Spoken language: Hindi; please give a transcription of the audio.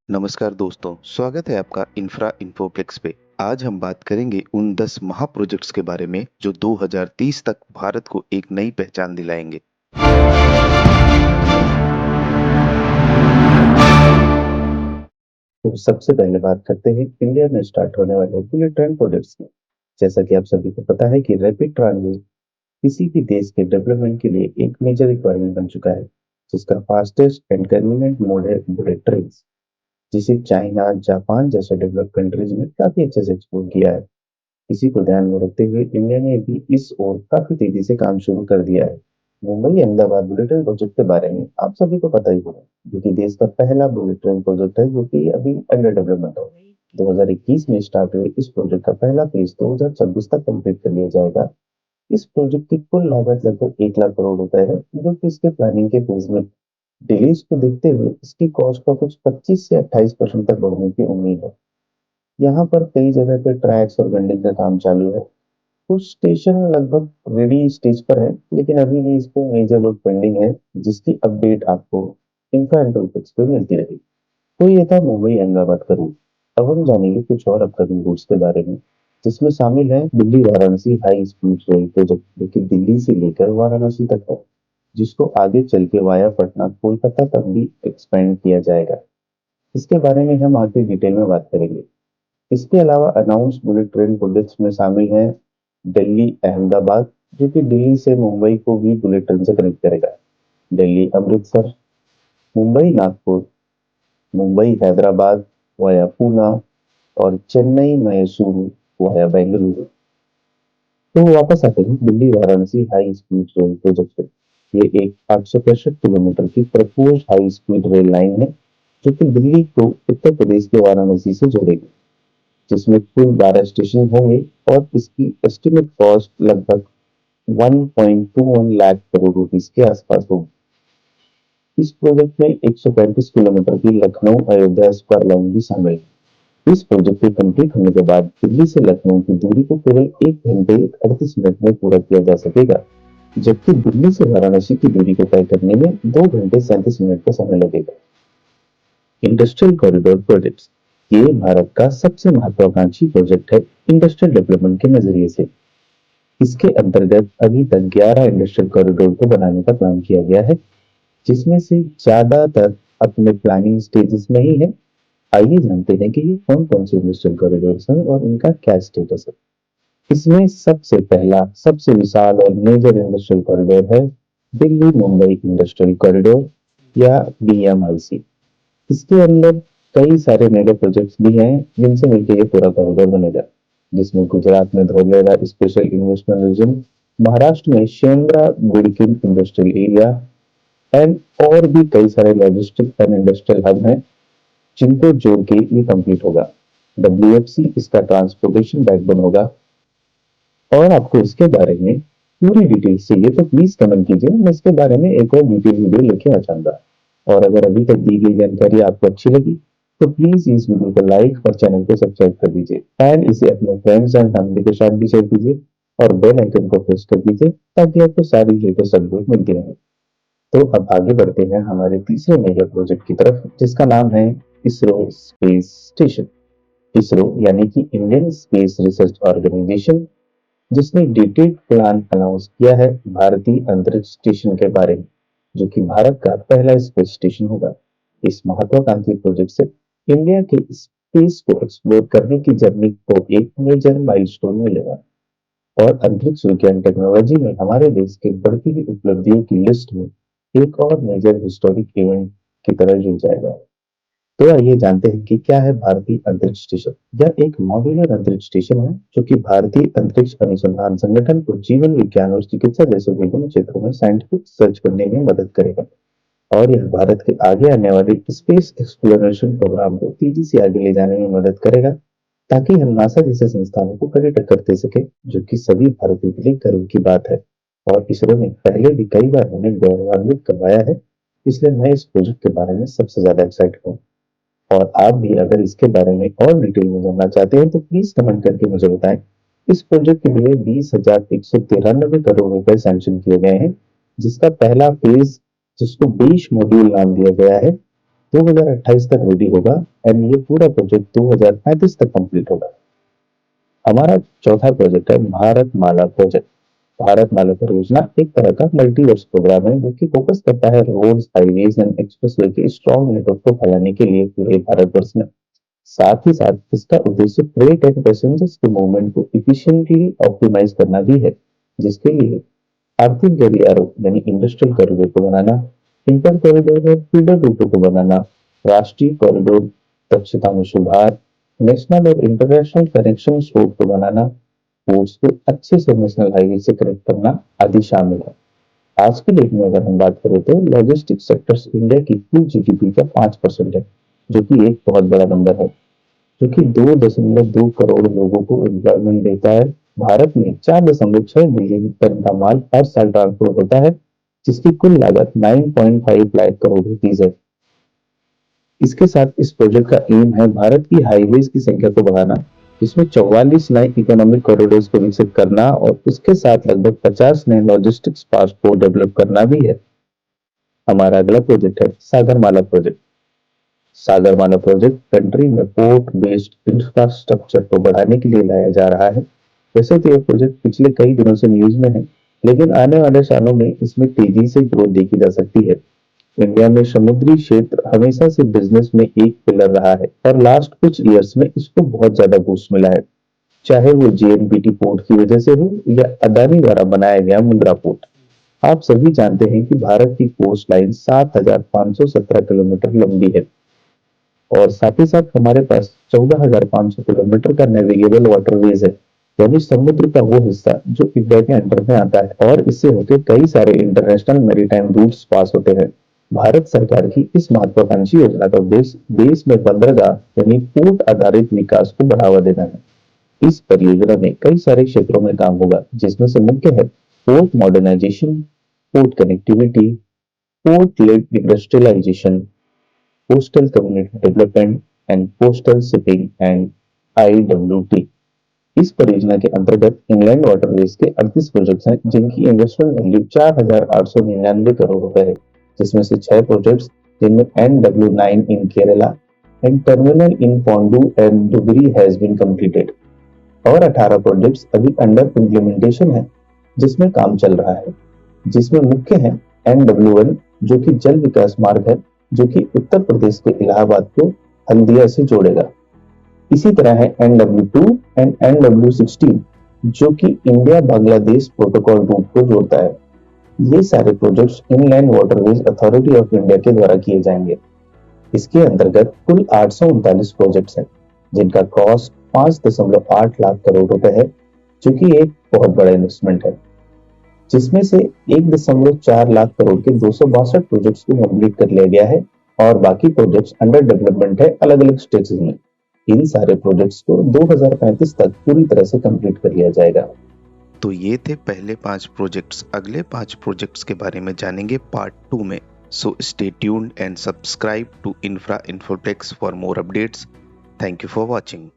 नमस्कार दोस्तों, स्वागत है आपका इंफ्रा इन्फोप्लेक्स पे। आज हम बात करेंगे उन 10 महा प्रोजेक्ट्स के बारे में जो 2030 तक भारत को एक नई पहचान दिलाएंगे। तो सबसे पहले बात करते हैं इंडिया में स्टार्ट होने वाले बुलेट ट्रेन प्रोजेक्ट्स की। जैसा कि आप सभी को पता है कि रैपिड ट्रांजिट किसी भी देश के डेवलपमेंट के लिए एक मेजर रिक्वायरमेंट बन चुका है, जिसका फास्टेस्ट एंड कन्वीनियंट मोड है बुलेट ट्रेन, जिसे चाइना, जापान जैसे डेवलप्ड कंट्रीज में काफी अच्छे से एक्सप्लोर किया है। इसी को ध्यान में रखते हुए इंडिया ने भी इस ओर काफी तेजी से काम शुरू कर दिया है। Mumbai Ahmedabad bullet train project के बारे में आप सभी को पता ही होगा, जो कि देश का पहला बुलेट ट्रेन प्रोजेक्ट है, जो कि अभी अंडर डेवलपमेंट है। 2021 में स्टार्ट हुए इस प्रोजेक्ट का पहला फेज 2026 तक कंप्लीट कर लिया जाएगा। इस प्रोजेक्ट की कुल लागत लगभग 1 लाख करोड़ रुपए है, जो कि इसके प्लानिंग के फेज में डिलीज को देखते हुए इसकी कॉस्ट का कुछ 25 से 28% तक बढ़ने की उम्मीद है। यहाँ पर कई जगह पे ट्रैक्स और बिल्डिंग का काम चालू है। कुछ स्टेशन लगभग रेडी स्टेज पर है, लेकिन अभी भी इस पे मेजर वर्क पेंडिंग है, जिसकी अपडेट आपको इंफ्रा इंटरप्रेट्स पे मिलती रहेगी। तो ये था मुंबई अहमदाबाद का रूट। अब हम जानेंगे कुछ और अपकमिंग रूट्स के बारे में, जिसमें शामिल है Delhi Varanasi high speed rail project, जो कि दिल्ली से लेकर वाराणसी तक है, जिसको आगे चल के वाया पटना कोलकाता तक भी एक्सपेंड किया जाएगा। इसके बारे में हम आगे डिटेल में बात करेंगे। इसके अलावा अनाउंस बुलेट ट्रेन प्रोजेक्ट्स में शामिल है दिल्ली अहमदाबाद, जो कि दिल्ली से मुंबई को भी बुलेट ट्रेन से कनेक्ट करेगा। दिल्ली अमृतसर, मुंबई नागपुर, मुंबई हैदराबाद वाया पूना, और चेन्नई मैसूरू वाया बेंगलुरु। तो वापस आते हैं Delhi Varanasi high speed rail project पे। ये एक 865 किलोमीटर की propose high speed rail line है, जो कि दिल्ली को उत्तर प्रदेश के वाराणसी से जोड़ेगी, जिसमें कुल 12 स्टेशन होंगे और इसकी एस्टिमेट कॉस्ट लगभग 1.21 लाख करोड़ रुपीस के आसपास होगी। इस प्रोजेक्ट में 135 किलोमीटर की लखनऊ अयोध्या स्क्वायर लाइन भी शामिल है। इस प्रोजेक्ट के कंप्लीट होने के बाद दिल्ली से लखनऊ की दूरी को केवल 1 घंटे 38 मिनट में पूरा किया जा सकेगा, जबकि दिल्ली से वाराणसी की दूरी को तय करने में 2 घंटे 37 मिनट का समय लगेगा। इंडस्ट्रियल कॉरिडोर प्रोजेक्ट, ये भारत का सबसे महत्वाकांक्षी प्रोजेक्ट है इंडस्ट्रियल डेवलपमेंट के नजरिए से। इसके अंतर्गत अभी तक 11 इंडस्ट्रियल कॉरिडोर को बनाने का प्लान किया गया है, जिसमें से ज्यादातर अपने प्लानिंग स्टेजेस में ही है। आइए जानते हैं कि ये कौन कौन से इंडस्ट्रियल कॉरिडोर हैं और इनका क्या स्टेटस है। इसमें सबसे पहला, सबसे विशाल और मेजर इंडस्ट्रियल कॉरिडोर है दिल्ली मुंबई इंडस्ट्रियल कॉरिडोर, या DMIC। इसके अंदर कई सारे मेगा प्रोजेक्ट्स भी हैं, जिनसे मिलकर ये पूरा कॉरिडोर बनेगा, जिसमें गुजरात में Dholera special investment region, Maharashtra में शेंद्रा गुड़किन इंडस्ट्रियल एरिया एंड और भी कई सारे लॉजिस्टिक एंड इंडस्ट्रियल हब हैं, जिनको जोड़ के ये कंप्लीट होगा। WFC इसका ट्रांसपोर्टेशन बैकबोन होगा। और आपको इसके बारे में पूरी डिटेल चाहिए तो प्लीज कमेंट कीजिए, मैं इसके बारे में एक और डिटेल वीडियो लेके आ जाऊंगा। और अगर अभी तक दी गई जानकारी आपको अच्छी लगी, तो प्लीज इस वीडियो को लाइक और चैनल को सब्सक्राइब कर दीजिए एंड इसे अपने फ्रेंड्स एंड फैमिली के साथ भी शेयर कीजिए, और बेल आइकन को प्रेस कर दीजिए, ताकि आपको सारी लेटेस्ट अपडेट मिलती रहे। तो अब आगे बढ़ते हैं हमारे तीसरे मेगा प्रोजेक्ट की तरफ, जिसका नाम है इसरो स्पेस स्टेशन। इसरो यानी कि इंडियन स्पेस रिसर्च ऑर्गेनाइजेशन, जिसने डिटेल्ड प्लान अनाउंस किया है भारतीय अंतरिक्ष स्टेशन के बारे में, जो कि भारत का पहला स्पेस स्टेशन होगा। इस महत्वाकांक्षी प्रोजेक्ट से इंडिया के स्पेस को एक्सप्लोर करने की जर्नी को एक मेजर माइलस्टोन मिलेगा, और अंतरिक्ष विज्ञान टेक्नोलॉजी में हमारे देश की बढ़ती हुई उपलब्धियों की लिस्ट में एक और मेजर हिस्टोरिक इवेंट की तरह जुड़ जाएगा। तो आइए जानते हैं कि क्या है भारतीय अंतरिक्ष स्टेशन। यह एक मॉड्यूलर अंतरिक्ष स्टेशन है, जो कि भारतीय अंतरिक्ष अनुसंधान संगठन को जीवन विज्ञान और चिकित्सा जैसे विभिन्न क्षेत्रों में साइंटिफिक सर्च करने में मदद करेगा। और यह भारत के आगे आने वाले स्पेस एक्सप्लोरेशन प्रोग्राम को तेजी से आगे ले जाने में मदद करेगा, ताकि हम नासा जैसे संस्थानों को कड़ी टक्कर दे सके, जो कि सभी भारतीयों के लिए गर्व की बात है। और इसरो ने पहले भी कई बार हमें गौरवान्वित करवाया है, इसलिए मैं इस प्रोजेक्ट के बारे में सबसे ज्यादा एक्साइटेड हूँ। और आप भी अगर इसके बारे में और डिटेल में जानना चाहते हैं, तो प्लीज कमेंट करके मुझे बताएं। इस प्रोजेक्ट के लिए 20,193 करोड़ रुपए सैंक्शन किए गए हैं, जिसका पहला फेज, जिसको 20 मॉड्यूल नाम दिया गया है, 2028 तक रेडी होगा एंड ये पूरा प्रोजेक्ट 2035 तक कंप्लीट होगा। हमारा चौथा प्रोजेक्ट है भारत माला प्रोजेक्ट। भारत माला परियोजना एक तरह का मल्टीवर्स प्रोग्राम है जो कि फोकस करता है रोड्स, हाईवेज एंड एक्सप्रेसवे के स्ट्रॉन्ग नेटवर्क को फैलाने के लिए पूरे भारतवर्ष में। साथ ही साथ इसका उद्देश्य फ्रेट एंड पैसेंजर्स के मूवमेंट को इफिशिएंटली ऑप्टिमाइज करना भी है, जिसके लिए आर्थिक गलियारों यानी इंडस्ट्रियल कॉरिडोर को बनाना, इंटर कॉरिडोर और फीडर रूटों को बनाना, राष्ट्रीय कॉरिडोर, दक्षता में सुधार, नेशनल और इंटरनेशनल कनेक्शन रोड को बनाना, पोर्ट्स को अच्छे से नेशनल हाईवे से कनेक्ट करना आदि शामिल है। आज की डेट में अगर हम बात करें तो लॉजिस्टिक्स सेक्टर्स इंडिया की कुल जीडीपी का 5% है, जो कि एक बहुत बड़ा नंबर है, जो कि 2.2 करोड़ लोगों को एम्प्लॉयमेंट देता है। भारत में 4.6 मिलियन टन का माल हर साल ट्रांसपोर्ट होता है, जिसकी कुल लागत 9.5 लाख करोड़ रुपीज है। इसके साथ इस प्रोजेक्ट का एम है भारत की हाईवेज की संख्या को बढ़ाना, जिसमें 44 नए इकोनॉमिक कॉरिडोर्स को विकसित करना और उसके साथ लगभग 50 नए लॉजिस्टिक्स पार्क को डेवलप करना भी है। हमारा अगला प्रोजेक्ट है Sagarmala project. Sagarmala project country में पोर्ट बेस्ड इंफ्रास्ट्रक्चर को बढ़ाने के लिए लाया जा रहा है। वैसे तो यह प्रोजेक्ट पिछले कई दिनों से न्यूज में है, लेकिन आने वाले सालों में इसमें तेजी से ग्रोथ देखी जा सकती है। इंडिया में समुद्री क्षेत्र हमेशा से बिजनेस में एक पिलर रहा है और लास्ट कुछ इयर्स में इसको बहुत ज्यादा बूस्ट मिला है, चाहे वो जेएनपीटी पोर्ट की वजह से हो या अदानी द्वारा बनाया गया मुंद्रा पोर्ट। आप सभी जानते हैं कि भारत की कोस्ट लाइन 7,517 किलोमीटर लंबी है और साथ ही साथ हमारे पास 14,500 किलोमीटर का नेविगेबल वाटरवेज है, यानी समुद्र का वो हिस्सा जो इंडिया के अंडर में आता है और इससे होकर कई सारे इंटरनेशनल मैरीटाइम रूट्स पास होते हैं। भारत सरकार की इस महत्वाकांक्षी योजना का उद्देश्य देश में बंदरगाह यानी पोर्ट आधारित विकास को बढ़ावा देना है। इस परियोजना में कई सारे क्षेत्रों में काम होगा, जिसमें से मुख्य है port modernisation, port connectivity, port led industrialisation, coastal community development and coastal shipping and IWT. इस परियोजना के अंतर्गत इंग्लैंड वाटरवेज के 38 प्रोजेक्ट्स हैं, जिनकी इन्वेस्टमेंट वैल्यू 4,899 करोड़ रुपए है, जिसमें से 6 प्रोजेक्ट्स जिनमें NW9 in Kerala and terminal in Pandu and Dhubri has been completed और 18 प्रोजेक्ट्स अभी अंडर इम्प्लीमेंटेशन है, जिसमें काम चल रहा है, जिसमें मुख्य है NW1 जो कि जल विकास मार्ग है, जो कि उत्तर प्रदेश के इलाहाबाद को हल्दिया से जोड़ेगा। इसी तरह है NW2 एंड NW16 जो कि इंडिया बांग्लादेश प्रोटोकॉल रूट को जोड़ता है। ये सारे projects inland waterways authority of India के द्वारा किए जाएंगे। इसके अंतर्गत कुल 839 प्रोजेक्ट्स हैं, जिनका कॉस्ट 5.8 लाख करोड़ रुपए है, जो कि एक बहुत बड़ा इन्वेस्टमेंट है, जिसमें से 1.4 लाख करोड़ के 262 प्रोजेक्ट्स को कंप्लीट कर लिया गया है और बाकी प्रोजेक्ट्स अंडर डेवलपमेंट है अलग अलग स्टेजेस में। इन सारे प्रोजेक्ट्स को 2035 तक पूरी तरह से कंप्लीट कर लिया जाएगा। तो ये थे पहले 5 प्रोजेक्ट्स। अगले 5 प्रोजेक्ट्स के बारे में जानेंगे पार्ट 2 में। So stay tuned and subscribe to Infra Infotex for more updates. Thank you for watching.